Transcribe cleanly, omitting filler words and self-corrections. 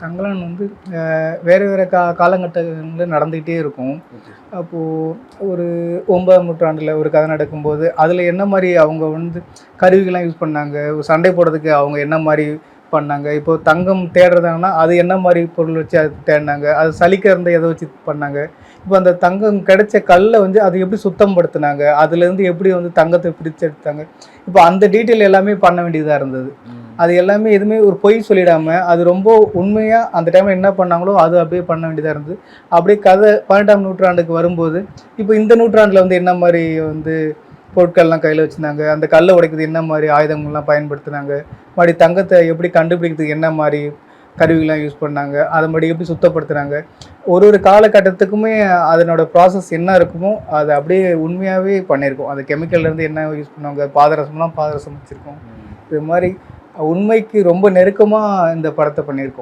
தங்கலான் வந்து வேறு வேறு காலகட்டங்களில் நடந்துக்கிட்டே இருக்கும். அப்போது ஒரு 9ஆம் நூற்றாண்டில் ஒரு கதை நடக்கும்போது அதில் என்ன மாதிரி அவங்க வந்து கருவிகள்லாம் யூஸ் பண்ணாங்க, சண்டை போடுறதுக்கு அவங்க என்ன மாதிரி பண்ணாங்க, இப்போது தங்கம் தேடுறதாங்கன்னா அது என்ன மாதிரி பொருள் வச்சு அது தேடினாங்க, அது சலிக்கிறத எதை வச்சு பண்ணாங்க, இப்போ அந்த தங்கம் கிடைச்ச கல்லை வந்து அது எப்படி சுத்தம் படுத்தினாங்க, அதுலேருந்து எப்படி வந்து தங்கத்தை பிரித்து எடுத்தாங்க, இப்போ அந்த டீட்டெயில் எல்லாமே பண்ண வேண்டியதாக இருந்தது. அது எல்லாமே எதுவுமே ஒரு பொய் சொல்லிடாமல் அது ரொம்ப உண்மையாக அந்த டைமில் என்ன பண்ணாங்களோ அது அப்படியே பண்ண வேண்டியதாக இருந்தது. அப்படியே கதை 18ஆம் நூற்றாண்டுக்கு வரும்போது இப்போ இந்த நூற்றாண்டில் வந்து என்ன மாதிரி வந்து பொருட்கள்லாம் கையில் வச்சுருந்தாங்க, அந்த கல்லை உடைக்கிறது என்ன மாதிரி ஆயுதங்கள்லாம் பயன்படுத்தினாங்க, மறுபடி தங்கத்தை எப்படி கண்டுபிடிக்கிறதுக்கு என்ன மாதிரி கருவிகள்லாம் யூஸ் பண்ணாங்க, அதை மறுபடி எப்படி சுத்தப்படுத்துனாங்க, ஒரு ஒரு காலகட்டத்துக்குமே அதனோட ப்ராசஸ் என்ன இருக்குமோ அதை அப்படியே உண்மையாகவே பண்ணியிருக்கோம். அந்த கெமிக்கல்லேருந்து என்ன யூஸ் பண்ணுவாங்க, பாதரசம்லாம் பாதரசம் வச்சுருக்கோம். இது மாதிரி உண்மைக்கு ரொம்ப நெருக்கமாக இந்த படத்தை பண்ணியிருக்கோம்.